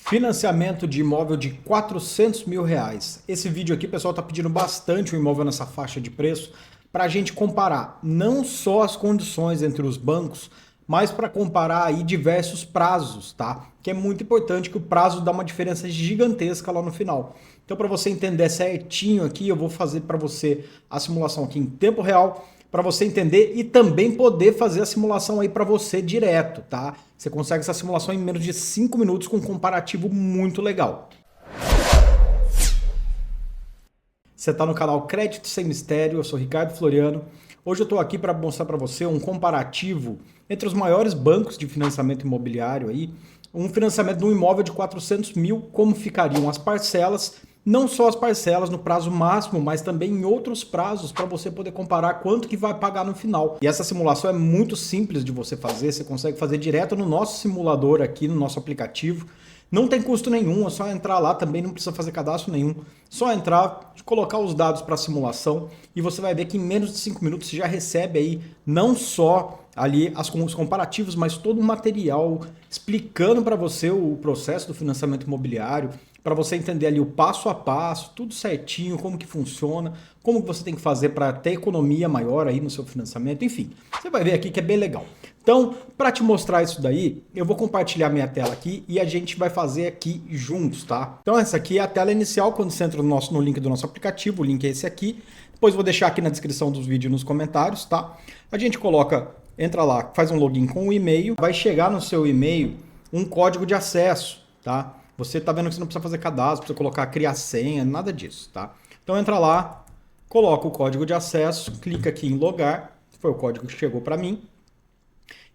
Financiamento de imóvel de R$ 400 mil. Esse vídeo aqui, o pessoal está pedindo bastante o imóvel nessa faixa de preço para a gente comparar não só as condições entre os bancos, mas para comparar aí diversos prazos, tá? Que é muito importante que o prazo dá uma diferença gigantesca lá no final. Então, para você entender certinho aqui, eu vou fazer para você a simulação aqui em tempo real, para você entender e também poder fazer a simulação aí para você direto, tá? Você consegue essa simulação em menos de 5 minutos com um comparativo muito legal. Você está no canal Crédito Sem Mistério, eu sou Ricardo Floriano. Hoje eu estou aqui para mostrar para você um comparativo entre os maiores bancos de financiamento imobiliário aí, um financiamento de um imóvel de 400 mil, como ficariam as parcelas, não só as parcelas no prazo máximo, mas também em outros prazos para você poder comparar quanto que vai pagar no final. E essa simulação é muito simples de você fazer, você consegue fazer direto no nosso simulador aqui, no nosso aplicativo. Não tem custo nenhum, é só entrar lá também, não precisa fazer cadastro nenhum. Só entrar, colocar os dados para a simulação e você vai ver que em menos de 5 minutos você já recebe aí não só ali os comparativos, mas todo o material explicando para você o processo do financiamento imobiliário, para você entender ali o passo a passo, tudo certinho, como que funciona, como que você tem que fazer para ter economia maior aí no seu financiamento, enfim. Você vai ver aqui que é bem legal. Então, para te mostrar isso daí, eu vou compartilhar minha tela aqui e a gente vai fazer aqui juntos, tá? Então essa aqui é a tela inicial quando você entra no link do nosso aplicativo, o link é esse aqui. Depois vou deixar aqui na descrição dos vídeos nos comentários, tá? A gente entra lá, faz um login com o e-mail, vai chegar no seu e-mail um código de acesso, tá? Você tá vendo que você não precisa fazer cadastro, precisa colocar criar senha, nada disso, tá? Então entra lá, coloca o código de acesso, clica aqui em logar, foi o código que chegou para mim.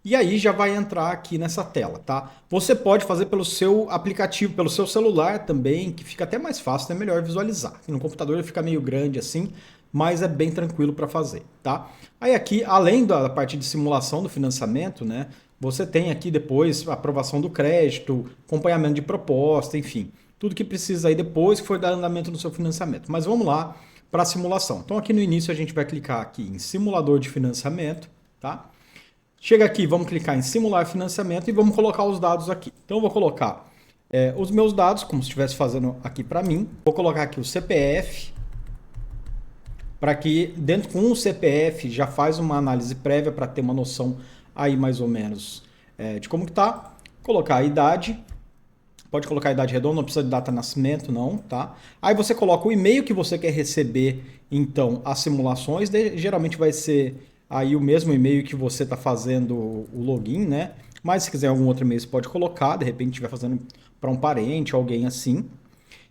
E aí já vai entrar aqui nessa tela, tá? Você pode fazer pelo seu aplicativo, pelo seu celular também, que fica até mais fácil, é melhor visualizar. No computador ele fica meio grande assim, mas é bem tranquilo para fazer, tá? Aí aqui, além da parte de simulação do financiamento, né? Você tem aqui depois a aprovação do crédito, acompanhamento de proposta, enfim. Tudo que precisa aí depois que for dar andamento no seu financiamento. Mas vamos lá para a simulação. Então aqui no início a gente vai clicar aqui em simulador de financiamento, tá? Chega aqui, vamos clicar em simular financiamento e vamos colocar os dados aqui. Então eu vou colocar os meus dados, como se estivesse fazendo aqui para mim. Vou colocar aqui o CPF, para que dentro com o CPF já faz uma análise prévia para ter uma noção aí mais ou menos de como que tá. Colocar a idade, pode colocar a idade redonda, não precisa de data de nascimento não, tá? Aí você coloca o e-mail que você quer receber, então, as simulações, geralmente vai ser aí o mesmo e-mail que você está fazendo o login, né? Mas se quiser algum outro e-mail você pode colocar, de repente estiver fazendo para um parente, alguém assim.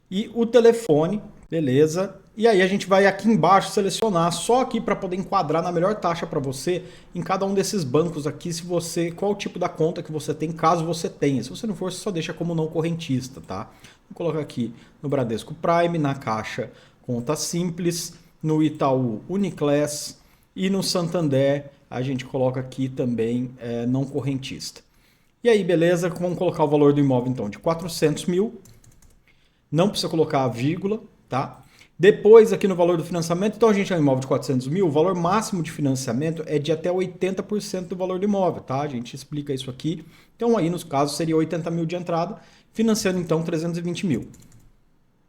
E o telefone, beleza? E aí a gente vai aqui embaixo selecionar só aqui para poder enquadrar na melhor taxa para você em cada um desses bancos aqui, se você qual o tipo da conta que você tem, caso você tenha. Se você não for, você só deixa como não correntista, tá? Vou colocar aqui no Bradesco Prime, na Caixa Conta Simples, no Itaú Uniclass, e no Santander a gente coloca aqui também não correntista. E aí, beleza? Vamos colocar o valor do imóvel então de 400 mil. Não precisa colocar a vírgula, tá? Depois aqui no valor do financiamento, então a gente é um imóvel de 400 mil, o valor máximo de financiamento é de até 80% do valor do imóvel, tá? A gente explica isso aqui. Então aí nos casos seria 80 mil de entrada, financiando então 320 mil.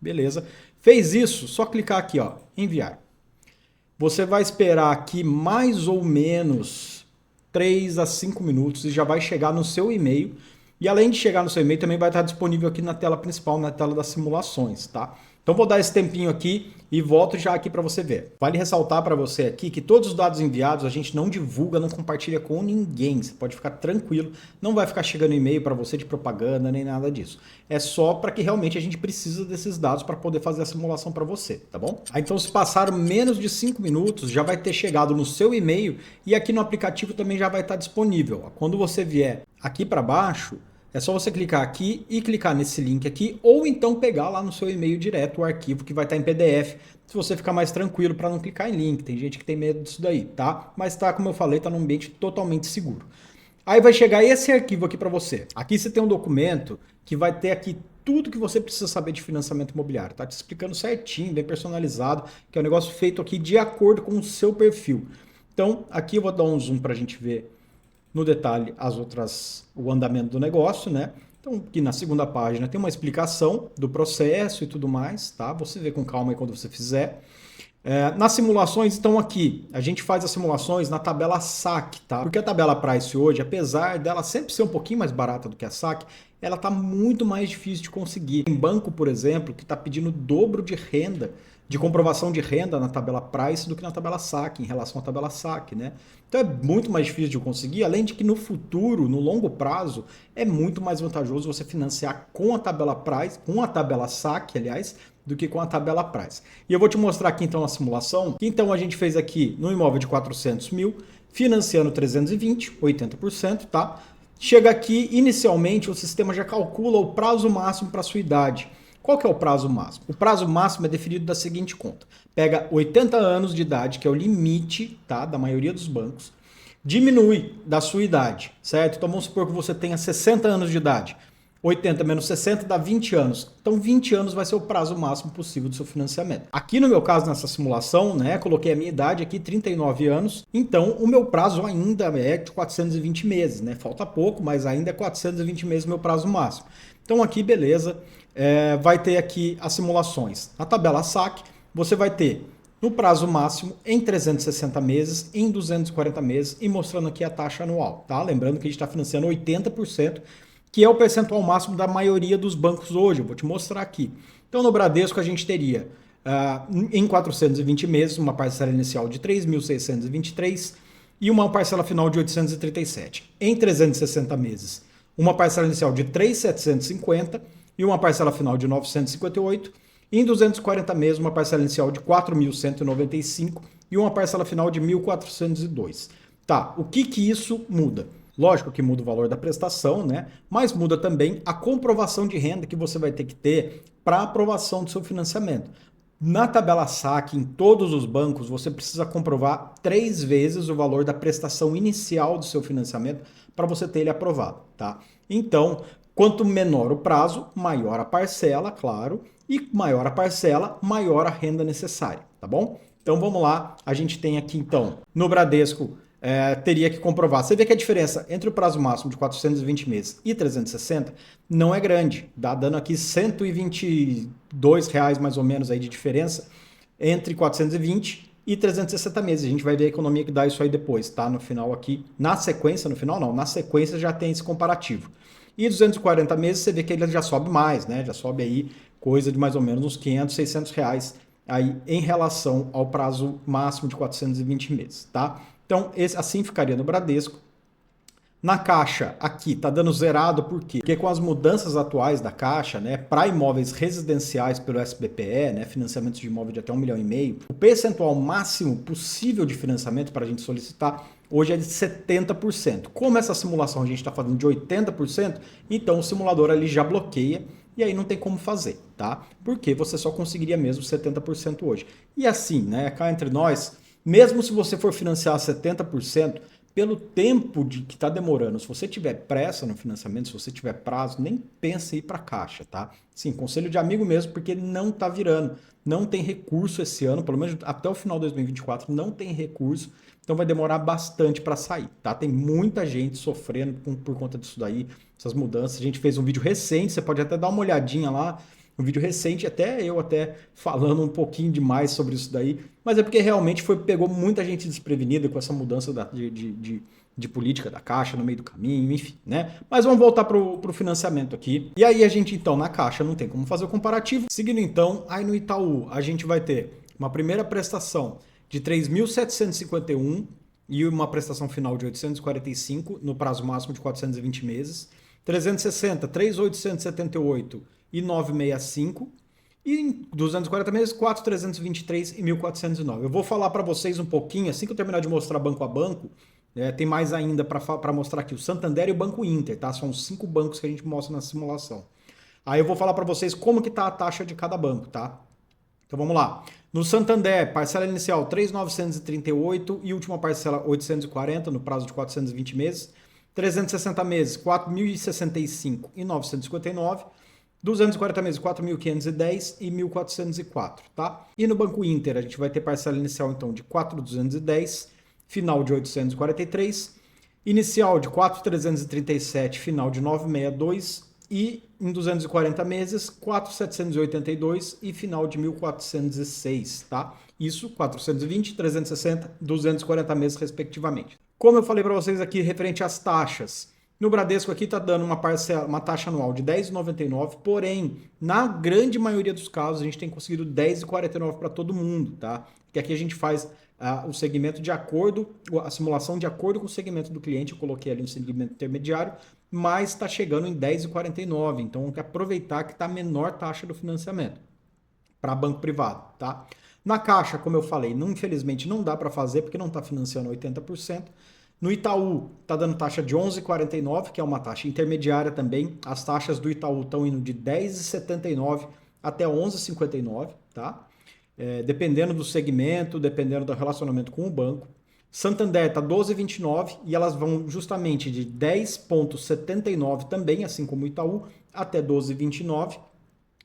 Beleza? Fez isso, só clicar aqui, ó, enviar. Você vai esperar aqui mais ou menos 3 a 5 minutos e já vai chegar no seu e-mail. E além de chegar no seu e-mail, também vai estar disponível aqui na tela principal, na tela das simulações, tá? Então vou dar esse tempinho aqui e volto já aqui para você ver. Vale ressaltar para você aqui que todos os dados enviados a gente não divulga, não compartilha com ninguém. Você pode ficar tranquilo, não vai ficar chegando e-mail para você de propaganda nem nada disso. É só para que realmente a gente precisa desses dados para poder fazer a simulação para você, tá bom? Aí, então se passaram menos de 5 minutos, já vai ter chegado no seu e-mail e aqui no aplicativo também já vai estar disponível. Quando você vier aqui para baixo, é só você clicar aqui e clicar nesse link aqui, ou então pegar lá no seu e-mail direto o arquivo que vai estar em PDF, se você ficar mais tranquilo para não clicar em link. Tem gente que tem medo disso daí, tá? Mas tá, como eu falei, tá num ambiente totalmente seguro. Aí vai chegar esse arquivo aqui para você. Aqui você tem um documento que vai ter aqui tudo que você precisa saber de financiamento imobiliário. Tá te explicando certinho, bem personalizado, que é um negócio feito aqui de acordo com o seu perfil. Então, aqui eu vou dar um zoom para a gente ver no detalhe o andamento do negócio, né? Então, aqui na segunda página tem uma explicação do processo e tudo mais, tá? Você vê com calma aí quando você fizer. Nas simulações estão aqui. A gente faz as simulações na tabela SAC, tá? Porque a tabela Price hoje, apesar dela sempre ser um pouquinho mais barata do que a SAC, ela está muito mais difícil de conseguir. Tem banco, por exemplo, que está pedindo o dobro de renda, de comprovação de renda na tabela Price do que na tabela SAC, em relação à tabela SAC, né? Então é muito mais difícil de conseguir, além de que no futuro, no longo prazo, é muito mais vantajoso você financiar com a tabela Price, com a tabela SAC, aliás, do que com a tabela Price. E eu vou te mostrar aqui então a simulação. Então a gente fez aqui no imóvel de 400 mil, financiando 320, 80%, tá? Chega aqui, inicialmente o sistema já calcula o prazo máximo para a sua idade. Qual que é o prazo máximo? O prazo máximo é definido da seguinte conta. Pega 80 anos de idade, que é o limite, tá, da maioria dos bancos, diminui da sua idade, certo? Então vamos supor que você tenha 60 anos de idade. 80 menos 60 dá 20 anos. Então 20 anos vai ser o prazo máximo possível do seu financiamento. Aqui no meu caso, nessa simulação, né, coloquei a minha idade aqui, 39 anos. Então o meu prazo ainda é de 420 meses, né? Falta pouco, mas ainda é 420 meses o meu prazo máximo. Então aqui, beleza, vai ter aqui as simulações. Na tabela SAC, você vai ter no prazo máximo em 360 meses, em 240 meses e mostrando aqui a taxa anual, tá? Lembrando que a gente está financiando 80%, que é o percentual máximo da maioria dos bancos hoje. Eu vou te mostrar aqui. Então, no Bradesco, a gente teria, em 420 meses, uma parcela inicial de 3.623 e uma parcela final de 837. Em 360 meses, uma parcela inicial de 3.750 e uma parcela final de 958. E em 240 meses, uma parcela inicial de 4.195 e uma parcela final de 1.402. Tá, o que isso muda? Lógico que muda o valor da prestação, né? Mas muda também a comprovação de renda que você vai ter que ter para aprovação do seu financiamento. Na tabela SAC, em todos os bancos, você precisa comprovar 3 vezes o valor da prestação inicial do seu financiamento para você ter ele aprovado, tá? Então, quanto menor o prazo, maior a parcela, claro, e maior a parcela, maior a renda necessária, tá bom? Então vamos lá, a gente tem aqui então, no Bradesco, teria que comprovar. Você vê que a diferença entre o prazo máximo de 420 meses e 360 não é grande. Dá dando aqui R$ 122 mais ou menos aí de diferença entre 420 e 360 meses. A gente vai ver a economia que dá isso aí depois, tá? No final aqui, na sequência, no final não, na sequência já tem esse comparativo. E 240 meses você vê que ele já sobe mais, né? Já sobe aí coisa de mais ou menos uns 500, 600 reais aí em relação ao prazo máximo de 420 meses, tá? Então, assim ficaria no Bradesco. Na Caixa, aqui, está dando zerado, por quê? Porque com as mudanças atuais da Caixa, né, para imóveis residenciais pelo SBPE, né, financiamentos de imóvel de até 1,5 milhão, o percentual máximo possível de financiamento para a gente solicitar hoje é de 70%. Como essa simulação a gente está fazendo de 80%, então o simulador ali já bloqueia e aí não tem como fazer, tá? Porque você só conseguiria mesmo 70% hoje. E assim, né, cá entre nós, mesmo se você for financiar 70%, pelo tempo de que está demorando, se você tiver pressa no financiamento, se você tiver prazo, nem pense em ir para a Caixa, tá? Sim, conselho de amigo mesmo, porque não está virando. Não tem recurso esse ano, pelo menos até o final de 2024, não tem recurso. Então vai demorar bastante para sair, tá? Tem muita gente sofrendo por conta disso daí, essas mudanças. A gente fez um vídeo recente, você pode até dar uma olhadinha lá, um vídeo recente, até eu falando um pouquinho demais sobre isso daí, mas é porque realmente pegou muita gente desprevenida com essa mudança de política da Caixa no meio do caminho, enfim, né? Mas vamos voltar para o financiamento aqui. E aí a gente, então, na Caixa não tem como fazer o comparativo. Seguindo, então, aí no Itaú, a gente vai ter uma primeira prestação de 3.751 e uma prestação final de 845 no prazo máximo de 420 meses. 360, 3.878 e 965, e em 240 meses, 4.323 e 1.409. Eu vou falar para vocês um pouquinho, assim que eu terminar de mostrar banco a banco, tem mais ainda para mostrar aqui, o Santander e o Banco Inter, tá? São os 5 bancos que a gente mostra na simulação. Aí eu vou falar para vocês como que tá a taxa de cada banco, tá? Então vamos lá. No Santander, parcela inicial 3.938 e última parcela 840 no prazo de 420 meses. 360 meses, 4.065 e 959. 240 meses, 4.510 e 1.404, tá? E no Banco Inter, a gente vai ter parcela inicial, então, de 4.210, final de 843, inicial de 4.337, final de 962 e em 240 meses, 4.782 e final de 1.406, tá? Isso, 420, 360, 240 meses, respectivamente. Como eu falei para vocês aqui, referente às taxas, no Bradesco aqui está dando uma taxa anual de 10,99, porém, na grande maioria dos casos, a gente tem conseguido 10,49 para todo mundo, tá? Que aqui a gente faz o segmento de acordo, a simulação de acordo com o segmento do cliente, eu coloquei ali um segmento intermediário, mas está chegando em 10,49, então tem que aproveitar que está a menor taxa do financiamento para banco privado, tá? Na Caixa, como eu falei, infelizmente não dá para fazer porque não está financiando 80%. No Itaú, está dando taxa de 11,49, que é uma taxa intermediária também. As taxas do Itaú estão indo de 10,79 até 11,59, tá? Dependendo do segmento, dependendo do relacionamento com o banco. Santander está 12,29 e elas vão justamente de 10,79 também, assim como o Itaú, até 12,29.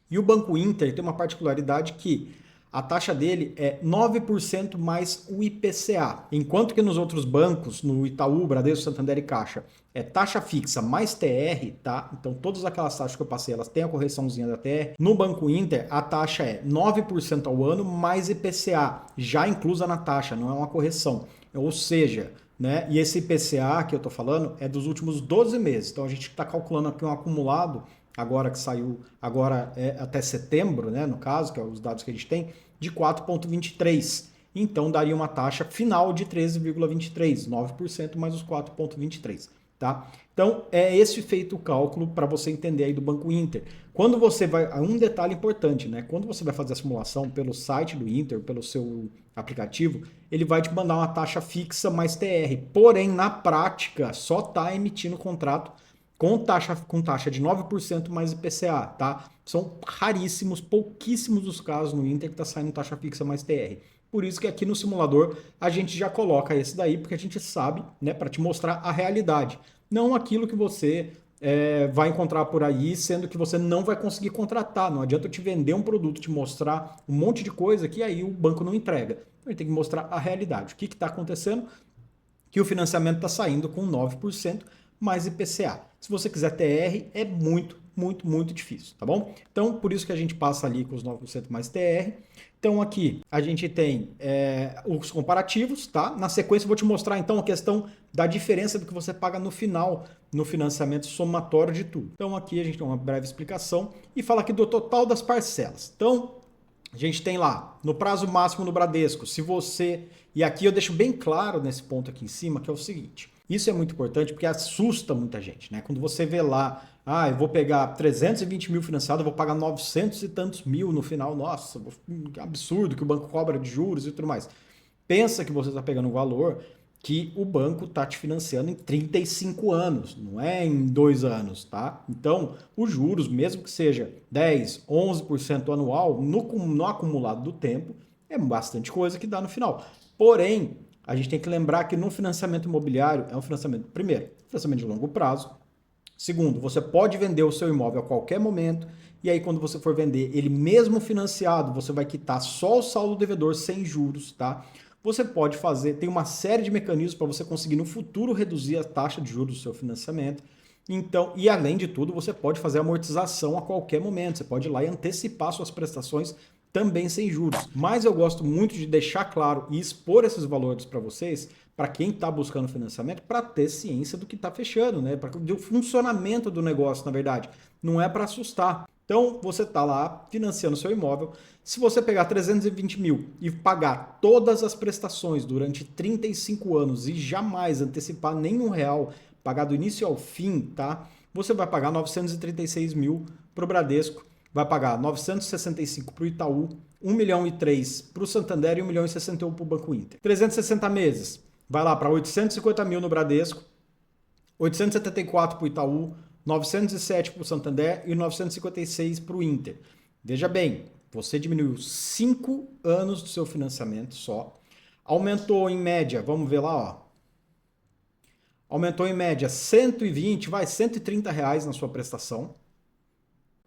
E o Banco Inter tem uma particularidade que a taxa dele é 9% mais o IPCA, enquanto que nos outros bancos, no Itaú, Bradesco, Santander e Caixa, é taxa fixa mais TR, tá? Então todas aquelas taxas que eu passei, elas têm a correçãozinha da TR. No Banco Inter, a taxa é 9% ao ano mais IPCA, já inclusa na taxa, não é uma correção. Ou seja, né? E esse IPCA que eu tô falando é dos últimos 12 meses. Então a gente está calculando aqui um acumulado agora que saiu, agora até setembro, né, no caso, que é os dados que a gente tem, de 4,23. Então daria uma taxa final de 13,23, 9% mais os 4,23, tá? Então é esse feito o cálculo para você entender aí do Banco Inter. Quando você vai, um detalhe importante, né? Quando você vai fazer a simulação pelo site do Inter, pelo seu aplicativo, ele vai te mandar uma taxa fixa mais TR. Porém, na prática, só está emitindo contrato com taxa de 9% mais IPCA, tá? São raríssimos, pouquíssimos os casos no Inter que está saindo taxa fixa mais TR. Por isso que aqui no simulador a gente já coloca esse daí, porque a gente sabe, né, para te mostrar a realidade. Não aquilo que você vai encontrar por aí, sendo que você não vai conseguir contratar. Não adianta eu te vender um produto, te mostrar um monte de coisa que aí o banco não entrega. Então, a gente tem que mostrar a realidade. O que está acontecendo? Que o financiamento está saindo com 9% mais IPCA. Se você quiser TR, é muito, muito, muito difícil, tá bom? Então, por isso que a gente passa ali com os 9% mais TR. Então, aqui a gente tem os comparativos, tá? Na sequência, eu vou te mostrar, então, a questão da diferença do que você paga no final, no financiamento somatório de tudo. Então, aqui a gente tem uma breve explicação e fala aqui do total das parcelas. Então, a gente tem lá, no prazo máximo no Bradesco, se você... E aqui eu deixo bem claro nesse ponto aqui em cima, que é o seguinte. Isso é muito importante porque assusta muita gente, né? Quando você vê lá, eu vou pegar 320 mil financiado, eu vou pagar 900 e tantos mil no final. Nossa, que absurdo que o banco cobra de juros e tudo mais. Pensa que você está pegando um valor que o banco está te financiando em 35 anos, não é em 2 anos, tá? Então, os juros, mesmo que seja 10, 11% anual, no acumulado do tempo, é bastante coisa que dá no final. Porém, a gente tem que lembrar que no financiamento imobiliário é um financiamento, primeiro, financiamento de longo prazo. Segundo, você pode vender o seu imóvel a qualquer momento e aí quando você for vender ele mesmo financiado, você vai quitar só o saldo devedor sem juros, tá? Você pode fazer, tem uma série de mecanismos para você conseguir no futuro reduzir a taxa de juros do seu financiamento. Então, e além de tudo, você pode fazer amortização a qualquer momento. Você pode ir lá e antecipar suas prestações também sem juros. Mas eu gosto muito de deixar claro e expor esses valores para vocês, para quem está buscando financiamento, para ter ciência do que está fechando, né? Do funcionamento do negócio, na verdade. Não é para assustar. Então, você está lá financiando seu imóvel. Se você pegar 320 mil e pagar todas as prestações durante 35 anos e jamais antecipar nenhum real, pagar do início ao fim, tá? Você vai pagar 936 mil para o Bradesco, vai pagar 965 para o Itaú, 1 milhão e 3 para o Santander e 1 milhão e 61 para o Banco Inter. 360 meses, vai lá para 850 mil no Bradesco, 874 para o Itaú, 907 para o Santander e 956 para o Inter. Veja bem, você diminuiu 5 anos do seu financiamento só, aumentou em média, vamos ver lá, ó. Aumentou em média 120, vai 130 reais na sua prestação.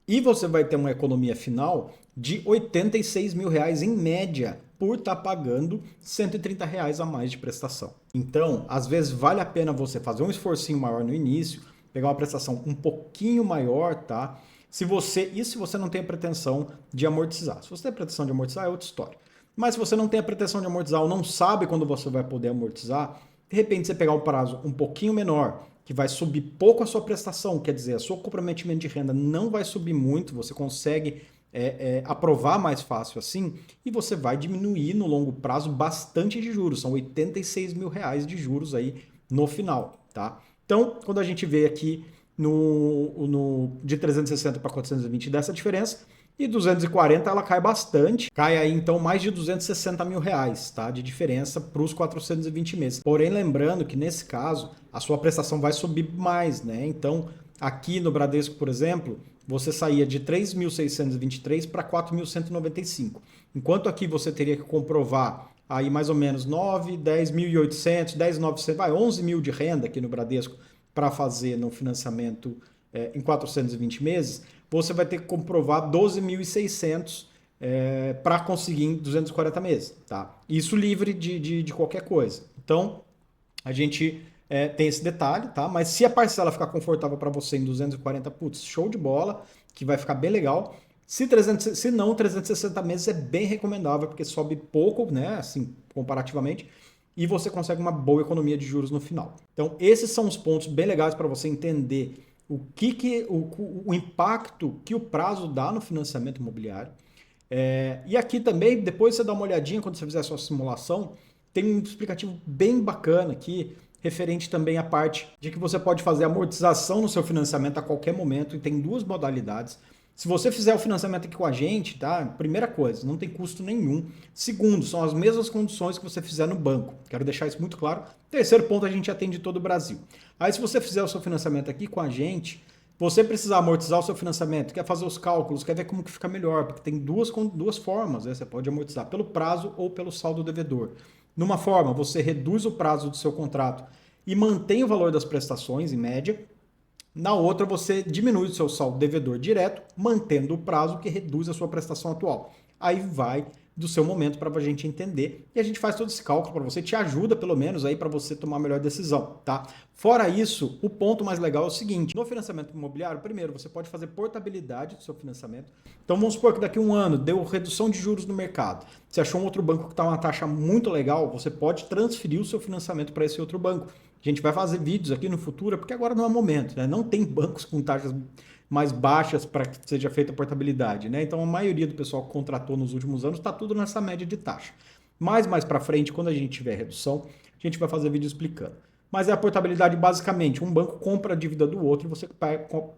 E você vai ter uma economia final de 86 mil reais em média por estar pagando 130 reais a mais de prestação. Então, às vezes vale a pena você fazer um esforcinho maior no início, pegar uma prestação um pouquinho maior, tá? Se você não tem a pretensão de amortizar. Se você tem a pretensão de amortizar, é outra história. Mas se você não tem a pretensão de amortizar ou não sabe quando você vai poder amortizar, de repente você pegar um prazo um pouquinho menor, que vai subir pouco a sua prestação, quer dizer, o seu comprometimento de renda não vai subir muito, você consegue aprovar mais fácil assim, e você vai diminuir no longo prazo bastante de juros, são R$ 86.000 de juros aí no final, tá? Então, quando a gente vê aqui de 360 para 420 dessa diferença, e 240 ela cai bastante, cai aí então mais de R$ 260.000, tá? De diferença para os 420 meses. Porém, lembrando que nesse caso, a sua prestação vai subir mais, né? Então, aqui no Bradesco, por exemplo, você saía de 3.623 para 4.195. Enquanto aqui você teria que comprovar aí mais ou menos 9, 10.800, 10.900, vai 11 mil de renda aqui no Bradesco para fazer no financiamento em 420 meses, você vai ter que comprovar 12.600 para conseguir em 240 meses, tá? Isso livre de qualquer coisa. Então, a gente tem esse detalhe, tá? Mas se a parcela ficar confortável para você em 240, putz, show de bola, que vai ficar bem legal. Se não, 360 meses é bem recomendável, porque sobe pouco, né? Assim, comparativamente, e você consegue uma boa economia de juros no final. Então, esses são os pontos bem legais para você entender o impacto que o prazo dá no financiamento imobiliário. E aqui também, depois você dá uma olhadinha quando você fizer a sua simulação, tem um explicativo bem bacana aqui, referente também à parte de que você pode fazer amortização no seu financiamento a qualquer momento, e tem duas modalidades. Se você fizer o financiamento aqui com a gente, tá? Primeira coisa, não tem custo nenhum. Segundo, são as mesmas condições que você fizer no banco. Quero deixar isso muito claro. Terceiro ponto, a gente atende todo o Brasil. Aí, se você fizer o seu financiamento aqui com a gente, você precisar amortizar o seu financiamento, quer fazer os cálculos, quer ver como que fica melhor, porque tem duas formas, né? Você pode amortizar pelo prazo ou pelo saldo devedor. Numa forma, você reduz o prazo do seu contrato e mantém o valor das prestações, em média. Na outra, você diminui o seu saldo devedor direto, mantendo o prazo que reduz a sua prestação atual. Aí vai do seu momento para a gente entender e a gente faz todo esse cálculo para você, te ajuda pelo menos aí para você tomar a melhor decisão, tá? Fora isso, o ponto mais legal é o seguinte, no financiamento imobiliário, primeiro, você pode fazer portabilidade do seu financiamento. Então vamos supor que daqui a um ano deu redução de juros no mercado, você achou um outro banco que está uma taxa muito legal, você pode transferir o seu financiamento para esse outro banco. A gente vai fazer vídeos aqui no futuro, porque agora não é momento, né? Não tem bancos com taxas mais baixas para que seja feita a portabilidade, né? Então a maioria do pessoal que contratou nos últimos anos está tudo nessa média de taxa. Mas mais para frente, quando a gente tiver redução, a gente vai fazer vídeo explicando. Mas é a portabilidade basicamente, um banco compra a dívida do outro e você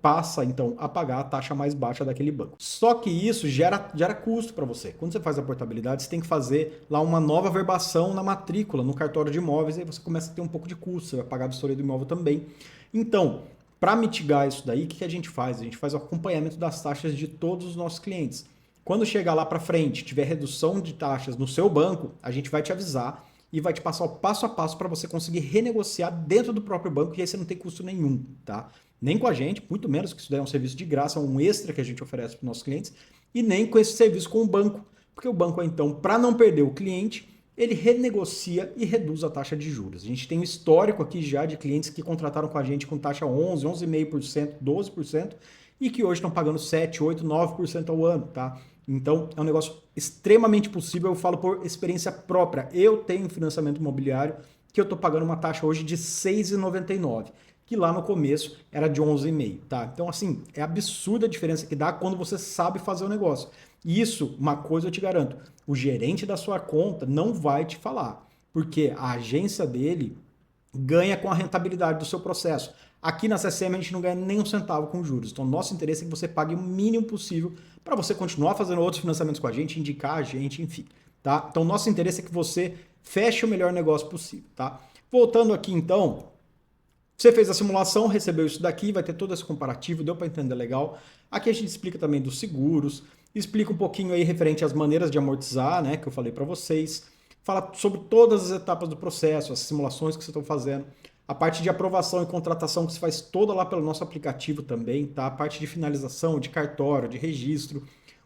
passa então a pagar a taxa mais baixa daquele banco. Só que isso gera custo para você. Quando você faz a portabilidade, você tem que fazer lá uma nova verbação na matrícula, no cartório de imóveis, e aí você começa a ter um pouco de custo, você vai pagar a vistoria do imóvel também. Então, para mitigar isso daí, o que a gente faz? A gente faz o acompanhamento das taxas de todos os nossos clientes. Quando chegar lá para frente, tiver redução de taxas no seu banco, a gente vai te avisar e vai te passar o passo a passo para você conseguir renegociar dentro do próprio banco, e aí você não tem custo nenhum, tá? Nem com a gente, muito menos, que isso daí é um serviço de graça, um extra que a gente oferece para os nossos clientes, e nem com esse serviço com o banco, porque o banco, então, para não perder o cliente, ele renegocia e reduz a taxa de juros. A gente tem um histórico aqui já de clientes que contrataram com a gente com taxa 11, 11,5%, 12%, e que hoje estão pagando 7, 8, 9% ao ano, tá? Então, é um negócio extremamente possível, eu falo por experiência própria. Eu tenho financiamento imobiliário que eu estou pagando uma taxa hoje de 6,99, que lá no começo era de 11,5, tá? Então, assim, é absurda a diferença que dá quando você sabe fazer o negócio. Isso, uma coisa eu te garanto, o gerente da sua conta não vai te falar, porque a agência dele ganha com a rentabilidade do seu processo. Aqui na CCM a gente não ganha nem um centavo com juros. Então, nosso interesse é que você pague o mínimo possível para você continuar fazendo outros financiamentos com a gente, indicar a gente, enfim. Tá? Então, nosso interesse é que você feche o melhor negócio possível. Tá? Voltando aqui, então, você fez a simulação, recebeu isso daqui, vai ter todo esse comparativo, deu para entender legal. Aqui a gente explica também dos seguros, explica um pouquinho aí referente às maneiras de amortizar, né, que eu falei para vocês. Fala sobre todas as etapas do processo, as simulações que vocês estão fazendo. A parte de aprovação e contratação que se faz toda lá pelo nosso aplicativo também, tá? A parte de finalização, de cartório, de registro.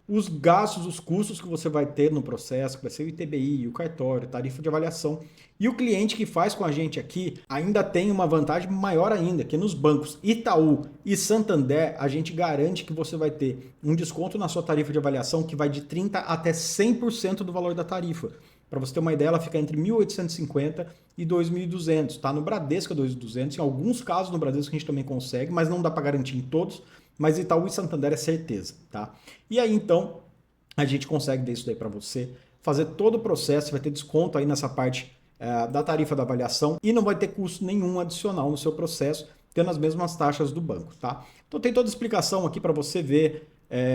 os gastos, os custos que você vai ter no processo, que vai ser o ITBI, o cartório, tarifa de avaliação. E o cliente que faz com a gente aqui ainda tem uma vantagem maior ainda, que nos bancos Itaú e Santander, a gente garante que você vai ter um desconto na sua tarifa de avaliação que vai de 30% até 100% do valor da tarifa. Para você ter uma ideia, ela fica entre 1.850 e 2.200, tá? No Bradesco é 2.200, em alguns casos no Bradesco a gente também consegue, mas não dá para garantir em todos, mas Itaú e Santander é certeza, tá? E aí então a gente consegue ver isso daí para você, fazer todo o processo, vai ter desconto aí nessa parte da tarifa da avaliação e não vai ter custo nenhum adicional no seu processo, tendo as mesmas taxas do banco, tá? Então tem toda a explicação aqui para você ver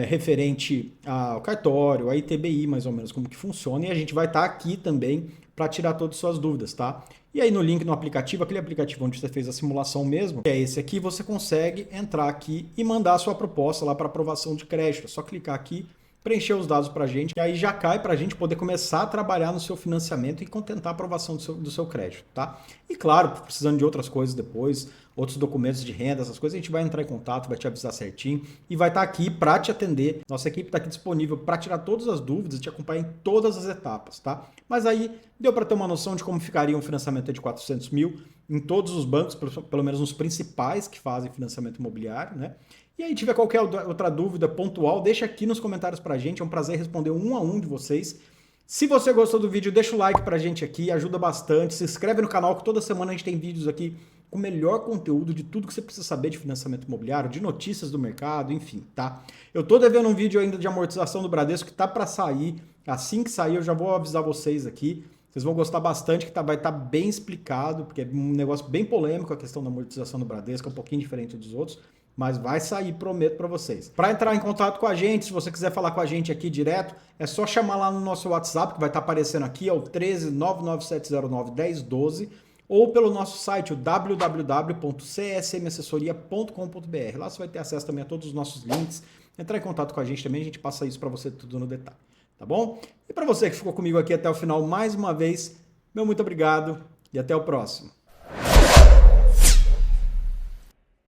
referente ao cartório, a ITBI, mais ou menos como que funciona, e a gente vai estar aqui também para tirar todas as suas dúvidas, tá? E aí no link no aplicativo, aquele aplicativo onde você fez a simulação mesmo, que é esse aqui, você consegue entrar aqui e mandar a sua proposta lá para aprovação de crédito. É só clicar aqui, preencher os dados para a gente, e aí já cai para a gente poder começar a trabalhar no seu financiamento e contentar a aprovação do seu crédito, tá? E claro, precisando de outras coisas depois, outros documentos de renda, essas coisas, a gente vai entrar em contato, vai te avisar certinho e vai estar aqui para te atender. Nossa equipe está aqui disponível para tirar todas as dúvidas e te acompanhar em todas as etapas, tá? Mas aí deu para ter uma noção de como ficaria um financiamento de 400 mil em todos os bancos, pelo menos nos principais que fazem financiamento imobiliário, né? E aí, tiver qualquer outra dúvida pontual, deixa aqui nos comentários pra gente. É um prazer responder um a um de vocês. Se você gostou do vídeo, deixa o like pra gente aqui, ajuda bastante. Se inscreve no canal, que toda semana a gente tem vídeos aqui com o melhor conteúdo de tudo que você precisa saber de financiamento imobiliário, de notícias do mercado, enfim, tá? Eu tô devendo um vídeo ainda de amortização do Bradesco que tá para sair. Assim que sair, eu já vou avisar vocês aqui. Vocês vão gostar bastante, que vai estar bem explicado, porque é um negócio bem polêmico a questão da amortização do Bradesco, é um pouquinho diferente dos outros. Mas vai sair, prometo para vocês. Para entrar em contato com a gente, se você quiser falar com a gente aqui direto, é só chamar lá no nosso WhatsApp, que vai estar aparecendo aqui, é o 13997091012, ou pelo nosso site, o www.csmassessoria.com.br. Lá você vai ter acesso também a todos os nossos links. Entrar em contato com a gente também, a gente passa isso para você tudo no detalhe, tá bom? E para você que ficou comigo aqui até o final mais uma vez, meu muito obrigado e até o próximo.